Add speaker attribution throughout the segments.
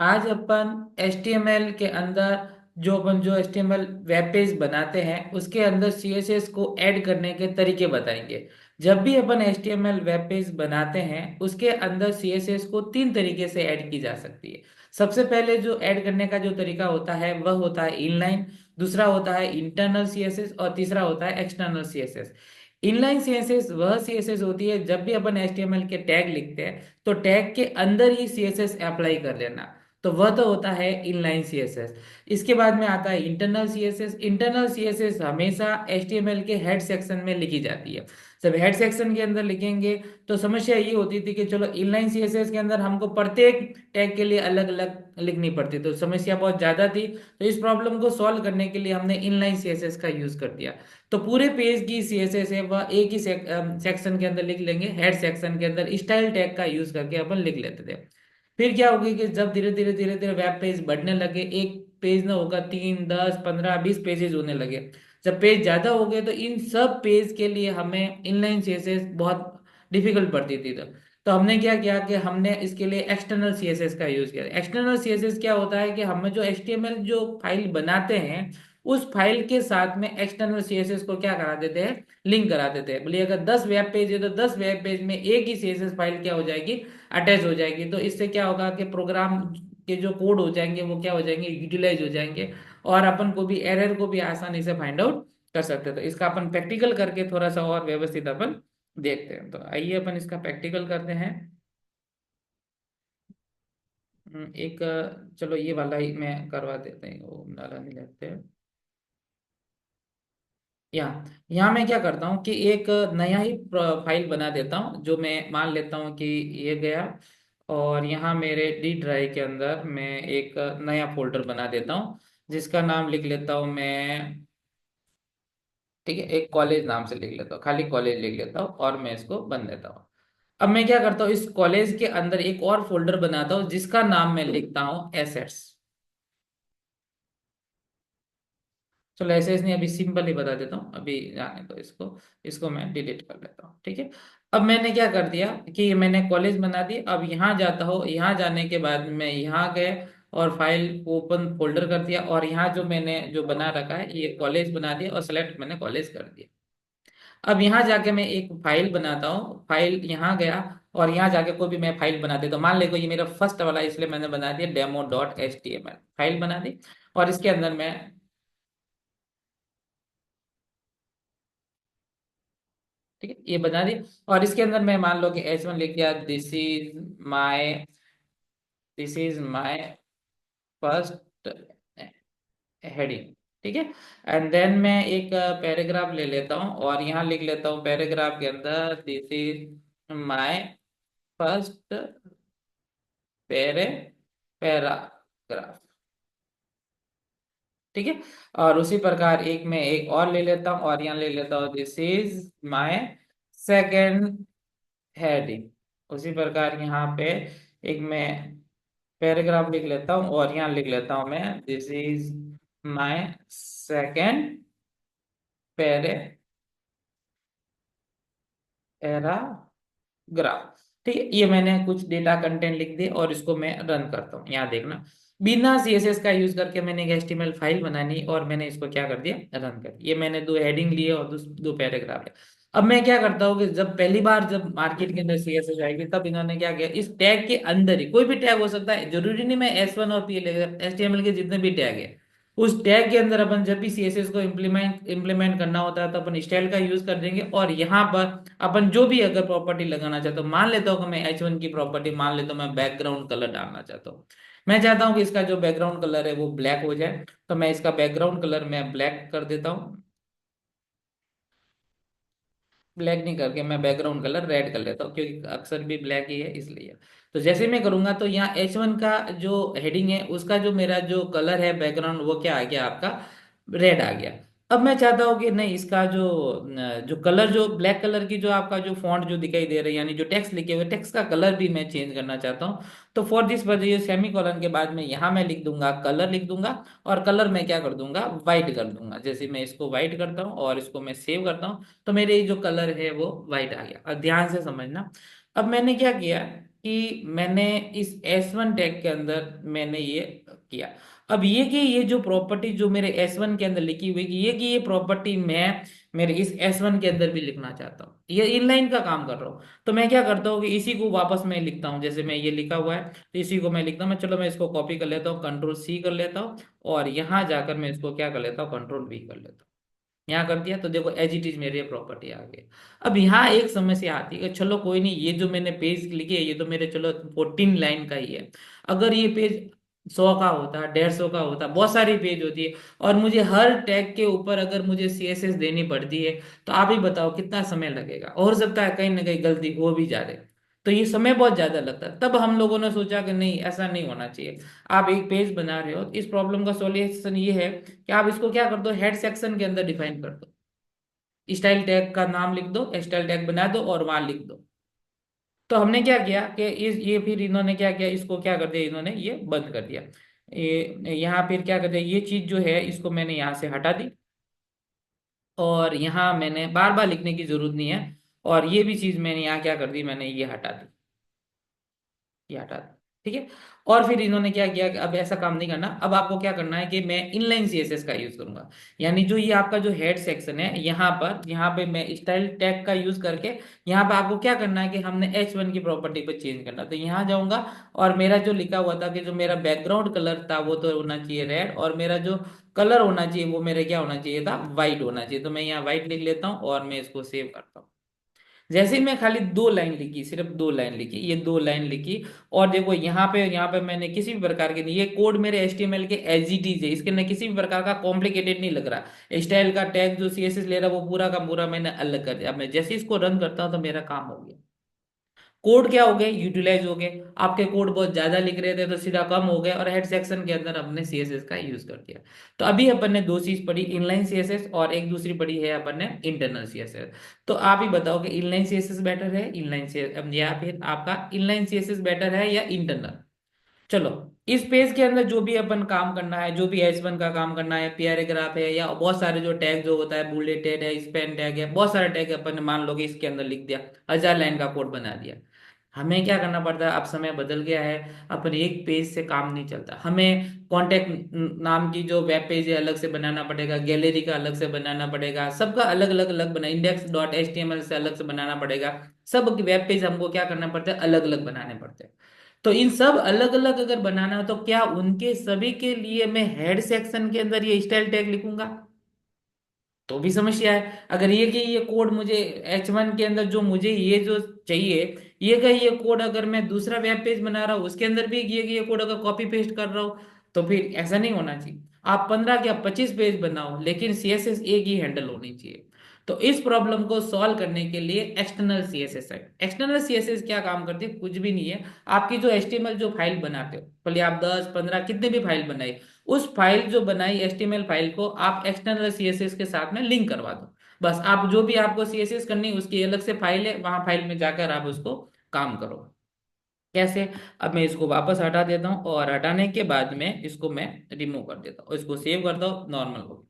Speaker 1: आज अपन HTML के अंदर जो HTML वेब पेज बनाते हैं उसके अंदर CSS को ऐड करने के तरीके बताएंगे। जब भी अपन HTML वेब पेज बनाते हैं उसके अंदर CSS को तीन तरीके से ऐड की जा सकती है। सबसे पहले जो ऐड करने का जो तरीका होता है वह होता है इनलाइन, दूसरा होता है इंटरनल CSS और तीसरा होता है एक्सटर्नल CSS। इनलाइन CSS वह CSS होती है जब भी अपन HTML के टैग लिखते हैं तो टैग के अंदर ही CSS अप्लाई कर लेना, तो वह तो होता है इनलाइन सीएसएस। इसके बाद में आता है इंटरनल सीएसएस। इंटरनल सीएसएस हमेशा HTML के हेड सेक्शन में लिखी जाती है। जब हेड सेक्शन के अंदर लिखेंगे तो समस्या ये होती थी कि चलो इनलाइन सीएसएस के अंदर हमको प्रत्येक टैग के लिए अलग अलग लिखनी पड़ती, तो समस्या बहुत ज्यादा थी। तो इस प्रॉब्लम को सॉल्व करने के लिए हमने इनलाइन सीएसएस का यूज कर दिया। तो पूरे पेज की सीएसएस है वह एक ही सेक्शन के अंदर लिख लेंगे, हेड सेक्शन के अंदर स्टाइल टैग का यूज करके अपन लिख लेते थे। फिर क्या होगी कि जब धीरे धीरे वेब पेज बढ़ने लगे, एक पेज ना होगा 3, 10, 15, 20 पेजेस होने लगे। जब पेज ज्यादा हो गए तो इन सब पेज के लिए हमें इनलाइन सीएसएस बहुत डिफिकल्ट पड़ती थी। तो हमने क्या किया कि हमने इसके लिए एक्सटर्नल सीएसएस का यूज किया। एक्सटर्नल सीएसएस क्या होता है कि हमें जो HTML जो फाइल बनाते हैं उस फाइल के साथ में एक्सटर्नल सीएसएस को क्या करा देते हैं, लिंक करा देते हैं। बोलिए अगर 10 वेब पेज है तो 10 वेब पेज में एक ही CSS फाइल क्या हो जाएगी, अटैच हो जाएगी। तो इससे क्या होगा कि प्रोग्राम के जो कोड हो जाएंगे वो क्या हो जाएंगे, यूटिलाइज हो जाएंगे, और अपन को भी एरर को भी आसानी से फाइंड आउट कर सकते हैं। तो इसका अपन प्रैक्टिकल करके थोड़ा सा और व्यवस्थित अपन देखते हैं। तो आइए अपन इसका प्रैक्टिकल करते हैं। एक चलो ये वाला ही मैं करवा देते हैं, वो वाला नहीं लेते हैं। यहाँ यहाँ मैं क्या करता हूँ कि एक नया ही फाइल बना देता हूँ, जो मैं मान लेता हूँ कि ये गया। और यहाँ मेरे डी ड्राइव के अंदर मैं एक नया फोल्डर बना देता हूँ जिसका नाम लिख लेता हूँ मैं। ठीक है, एक कॉलेज नाम से लिख लेता हूँ, खाली कॉलेज लिख लेता हूँ और मैं इसको बन देता हूँ। अब मैं क्या करता हूँ, इस कॉलेज के अंदर एक और फोल्डर बनाता हूँ जिसका नाम मैं लिखता हूँ एसेट्स। चलो ऐसे इसने अभी सिंपल ही बता देता हूँ, अभी जाने दो इसको। इसको मैं डिलीट कर लेता हूँ, ठीक है। अब मैंने क्या कर दिया कि मैंने कॉलेज बना दी। अब यहाँ जाता हूँ, यहाँ जाने के बाद मैं यहाँ गए और फाइल को ओपन फोल्डर कर दिया, और यहाँ जो मैंने जो बना रखा है ये कॉलेज बना दिया और सेलेक्ट मैंने कॉलेज कर दिया। अब यहाँ जाके मैं एक फाइल बनाता हूँ, फाइल यहाँ गया और यहाँ जाके कोई भी मैं फाइल बना देता हूँ। मान लेगा ये मेरा फर्स्ट वाला, इसलिए मैंने बना दिया demo.html, फाइल बना दी। और इसके अंदर मैं, ठीक है, ये बना दी। और इसके अंदर मैं मान लो कि H1 लिख दिया, this is my first heading. ठीक है, एंड देन मैं एक पैराग्राफ ले लेता हूँ और यहाँ लिख लेता हूँ पैराग्राफ के अंदर दिस इज माय फर्स्ट पैरे पैराग्राफ। ठीक है, और उसी प्रकार एक मैं एक और ले लेता हूँ और यहाँ ले लेता हूँ this is my second heading. उसी प्रकार यहाँ पे एक मैं पैराग्राफ लिख लेता हूँ और यहाँ लिख लेता हूँ मैं this is my second paragraph. ठीक है, ये मैंने कुछ डेटा कंटेंट लिख दिए और इसको मैं रन करता हूँ। यहाँ देखना, बिना CSS का यूज करके मैंने एक HTML फाइल बनानी और मैंने इसको क्या कर दिया, रन कर दिया। ये मैंने दो हेडिंग लिए और दो पैराग्राफ है। अब मैं क्या करता हूँ कि जब पहली बार जब मार्केट के अंदर CSS आएगी तब इन्होंने क्या किया, इस टैग के अंदर ही कोई भी टैग हो सकता है, जरूरी नहीं मैं S1 और P लेकर, HTML के जितने भी टैग है उस टैग के अंदर अपन जब भी CSS को इम्प्लीमेंट इम्प्लीमेंट करना होता है तो अपन स्टाइल का यूज कर देंगे। और यहाँ पर अपन जो भी अगर प्रॉपर्टी लगाना चाहता हूँ, मान लेता हूँ कि मैं H1 की प्रॉपर्टी मान लेता हूँ, मैं बैकग्राउंड कलर डालना चाहता हूँ। मैं चाहता हूँ कि इसका जो बैकग्राउंड कलर है वो ब्लैक हो जाए, तो मैं इसका बैकग्राउंड कलर मैं ब्लैक कर देता हूँ। ब्लैक नहीं करके मैं बैकग्राउंड कलर रेड कर लेता हूँ, क्योंकि अक्सर भी ब्लैक ही है इसलिए। तो जैसे मैं करूंगा तो यहाँ H1 का जो हेडिंग है उसका जो मेरा जो कलर है बैकग्राउंड वो क्या आ गया, आपका रेड आ गया। अब मैं चाहता हूँ कि नहीं, इसका जो जो कलर, जो ब्लैक कलर की जो आपका जो फॉन्ट जो दिखाई दे रहा है, यानी जो टेक्स्ट लिखे हुए टेक्स्ट का कलर भी मैं चेंज करना चाहता हूँ। तो फॉर दिस वजह सेमी कॉलन के बाद में यहाँ मैं लिख दूंगा, कलर लिख दूंगा। और कलर मैं क्या कर दूंगा, व्हाइट कर दूंगा। जैसे मैं इसको व्हाइट करता हूँ और इसको मैं सेव करता हूँ तो मेरे जो कलर है वो व्हाइट आ गया। और ध्यान से समझना, अब मैंने क्या किया, कि मैंने इस S1 टैग के अंदर मैंने ये किया। अब ये कि ये जो प्रॉपर्टी जो मेरे S1 के अंदर लिखी हुई कि ये प्रॉपर्टी मैं मेरे इस S1 के अंदर भी लिखना चाहता हूँ, ये इनलाइन का काम कर रहा हूँ। तो मैं क्या करता हूँ कि इसी को वापस मैं लिखता हूँ, जैसे मैं ये लिखा हुआ है तो इसी को मैं लिखता हूँ। मैं चलो मैं इसको कॉपी कर लेता हूँ, कंट्रोल C कर लेता हूँ, और यहाँ जाकर मैं इसको क्या कर लेता हूँ, कंट्रोल V कर लेता हूँ। यहाँ कर दिया तो देखो एज इट इज मेरे प्रॉपर्टी आ गई। अब यहाँ एक समस्या आती है कि चलो कोई नहीं, ये जो मैंने पेज लिखे ये तो मेरे चलो 14 लाइन का ही है। अगर ये पेज 100 का होता, 150 का होता, बहुत सारी पेज होती है, और मुझे हर टैग के ऊपर अगर मुझे CSS देनी पड़ती है, तो आप ही बताओ कितना समय लगेगा। और हो सकता है कहीं ना कहीं गलती हो भी जा रही, तो ये समय बहुत ज्यादा लगता है। तब हम लोगों ने सोचा कि नहीं, ऐसा नहीं होना चाहिए। आप एक पेज बना रहे हो, इस प्रॉब्लम का सॉल्यूशन ये है कि आप इसको क्या कर दो, हेड सेक्शन के अंदर डिफाइन कर दो। स्टाइल टैग का नाम लिख दो, स्टाइल टैग बना दो और वहां लिख दो। तो हमने क्या किया कि इस ये फिर इन्होंने क्या किया, इसको क्या कर दिया, इन्होंने ये बंद कर दिया। ये यहाँ फिर क्या कर दिया, ये चीज जो है इसको मैंने यहाँ से हटा दी, और यहाँ मैंने बार बार लिखने की जरूरत नहीं है। और ये भी चीज मैंने यहाँ क्या कर दी, मैंने ये हटा दी, ये हटा दें। ठीक है। और फिर इन्होंने क्या किया कि अब ऐसा काम नहीं करना, अब आपको क्या करना है कि मैं इनलाइन CSS का यूज करूंगा। यानी जो ये आपका जो हेड सेक्शन है, यहाँ पे मैं स्टाइल टैग का यूज करके यहाँ पे आपको क्या करना है कि हमने H1 की प्रॉपर्टी पे चेंज करना। तो यहाँ जाऊंगा, और मेरा जो लिखा हुआ था कि जो मेरा बैकग्राउंड कलर था वो तो होना चाहिए रेड, और मेरा जो कलर होना चाहिए वो मेरे क्या होना चाहिए था, व्हाइट होना चाहिए। तो मैं यहाँ व्हाइट लिख लेता हूँ और मैं इसको सेव करता हूँ। जैसे ही मैं खाली 2 लाइन लिखी, सिर्फ 2 लाइन लिखी, ये 2 लाइन लिखी, और देखो यहाँ पे मैंने किसी भी प्रकार के नहीं, ये कोड मेरे HTML के एज इट इज है, इसके अंदर किसी भी प्रकार का कॉम्प्लिकेटेड नहीं लग रहा। स्टाइल का टैग जो CSS ले रहा है वो पूरा का पूरा मैंने अलग कर दिया। अब मैं जैसे इसको रन करता हूँ तो मेरा काम हो गया। कोड क्या हो गए, यूटिलाइज हो गए। आपके कोड बहुत ज्यादा लिख रहे थे तो सीधा कम हो गए, और हेड सेक्शन के अंदर हमने CSS का यूज कर दिया। तो अभी अपन ने दो चीज पढ़ी, इनलाइन CSS, और एक दूसरी पढ़ी है अपन ने इंटरनल CSS। तो आप ही बताओ कि इनलाइन CSS बेटर है, इनलाइन CSS, या फिर आपका इनलाइन CSS बेटर है या इंटरनल। चलो, इस पेज के अंदर जो भी अपन काम करना है, जो भी H1 का काम करना है, पैराग्राफ है, या बहुत सारे जो टैग जो होता है, बुलेटेड है, स्पेन टैग है, बहुत सारे टैग अपन ने मान लो कि इसके अंदर लिख दिया, 1000 लाइन का कोड बना दिया। हमें क्या करना पड़ता है, अब समय बदल गया है, अपन एक पेज से काम नहीं चलता। हमें कॉन्टेक्ट नाम की जो वेब पेज है अलग से बनाना पड़ेगा, गैलरी का अलग से बनाना पड़ेगा, सबका अलग अलग अलग बना, index.html से अलग से बनाना पड़ेगा। सब वेब पेज हमको क्या करना पड़ता है, अलग अलग बनाने पड़ते हैं। तो इन सब अलग अलग अगर बनाना हो तो क्या उनके सभी के लिए मैं हेड सेक्शन के अंदर ये स्टाइल टैग लिखूंगा? तो भी समस्या है। अगर ये कि ये कोड मुझे H1 के अंदर जो मुझे ये जो चाहिए, ये का ये कोड अगर मैं दूसरा वेब पेज बना रहा हूँ उसके अंदर भी ये कि ये कोड अगर कॉपी पेस्ट कर रहा हूँ, तो फिर ऐसा नहीं होना चाहिए। आप 15 या 25 पेज बनाओ, लेकिन CSS एक ही हैंडल होनी चाहिए। तो इस प्रॉब्लम को सॉल्व करने के लिए एक्सटर्नल CSS है। एक्सटर्नल CSS क्या काम करती है, कुछ भी नहीं है। आपकी जो HTML जो फाइल बनाते हो, भले आप 10 15 कितने भी फाइल बनाए, उस फाइल जो बनाई HTML फाइल को आप एक्सटर्नल CSS के साथ में लिंक करवा दो। बस आप जो भी आपको CSS करनी है उसकी अलग से फाइल है, वहां फाइल में जाकर आप उसको काम करो। कैसे? अब मैं इसको वापस हटा देता हूँ, और हटाने के बाद में इसको मैं रिमूव कर देता हूँ, इसको सेव करता हूँ, नॉर्मल हो।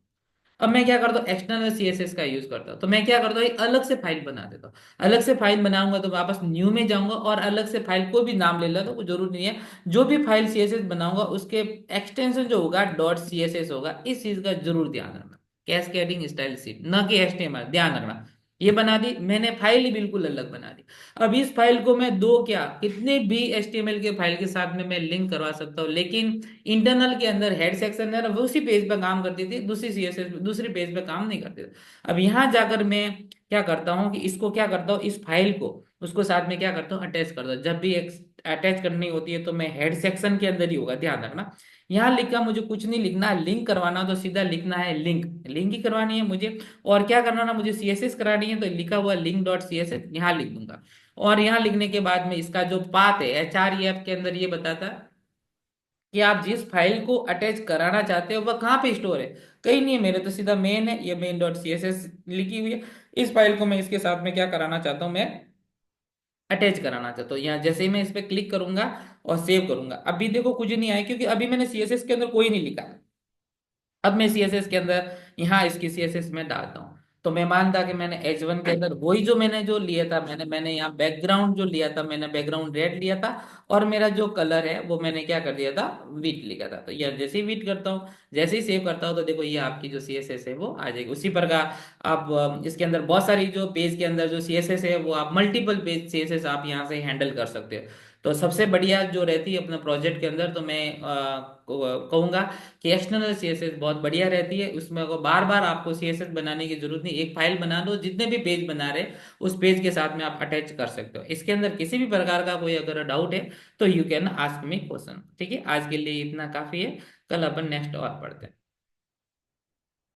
Speaker 1: अब मैं क्या करता हूँ, एक्सटर्नल CSS का यूज करता हूँ। तो मैं क्या करता हूँ, एक अलग से फाइल बना देता हूँ। अलग से फाइल बनाऊंगा तो वापस न्यू में जाऊंगा, और अलग से फाइल को भी नाम ले लेता हूँ, कोई जरूर नहीं है। जो भी फाइल CSS बनाऊंगा उसके एक्सटेंशन जो होगा .css होगा। इस चीज का जरूर ध्यान रखना, कैस्केडिंग स्टाइल शीट न कि HTML, ध्यान रखना। ये बना दी मैंने, फाइल ही बिल्कुल अलग बना दी। अब इस फाइल को मैं दो क्या कितने भी HTML के फाइल के साथ में मैं लिंक करवा सकता हूँ, लेकिन इंटरनल के अंदर हेड सेक्शन है ना, वो उसी पेज पे काम करती थी, दूसरी CSS दूसरी पेज पे काम नहीं करती थी। अब यहाँ जाकर मैं क्या करता हूँ कि इसको क्या करता हूँ, इस फाइल को उसको साथ में क्या करता हूँ, अटैच कर दो। जब भी अटैच करनी होती है तो मैं हेड सेक्शन के अंदर ही होगा, ध्यान रखना। यहाँ लिखा मुझे कुछ नहीं लिखना, लिंक करवाना तो सीधा लिखना है लिंक, लिंक ही करवानी है मुझे। और क्या करना ना, मुझे CSS करानी है तो लिखा हुआ link.css यहाँ लिख दूंगा। और यहाँ लिखने के बाद में इसका जो पाथ है HREF के अंदर ये बताता है कि आप जिस फाइल को अटैच कराना चाहते हो वह कहाँ पे स्टोर है। कहीं नहीं है, मेरे तो सीधा मेन है, ये main.css लिखी हुई है। इस फाइल को मैं इसके साथ में क्या कराना चाहता हूँ, मैं अटैच कराना चाहता हूँ। यहाँ जैसे ही मैं इस पे क्लिक करूंगा और सेव करूंगा, अभी देखो कुछ नहीं आया, क्योंकि अभी मैंने CSS के अंदर कोई नहीं लिखा। अब मैं CSS के अंदर यहाँ इसकी CSS में डालता हूँ। तो मैं मानता कि मैंने H1 के अंदर वही जो मैंने जो लिया था, मैंने मैंने यहाँ बैकग्राउंड जो लिया था, मैंने बैकग्राउंड रेड लिया था, और मेरा जो कलर है वो मैंने क्या कर दिया था, वीट लिखा था। तो यह जैसे ही वीट करता हूँ, जैसे ही सेव करता हूँ, तो देखो ये आपकी जो CSS है वो आ जाएगी। उसी प्रकार आप इसके अंदर बहुत सारी जो पेज के अंदर जो CSS है वो आप मल्टीपल पेज CSS आप यहाँ से हैंडल कर सकते हो। तो सबसे बढ़िया जो रहती है अपने प्रोजेक्ट के अंदर, तो मैं कहूंगा कि एक्सटर्नल CSS बहुत बढ़िया रहती है। उसमें को बार बार आपको CSS बनाने की जरूरत नहीं, एक फाइल बना लो, जितने भी पेज बना रहे उस पेज के साथ में आप अटैच कर सकते हो। इसके अंदर किसी भी प्रकार का कोई अगर डाउट है तो you can ask me question. ठीक है, आज के लिए इतना काफी है, कल अपन नेक्स्ट और पढ़ते हैं।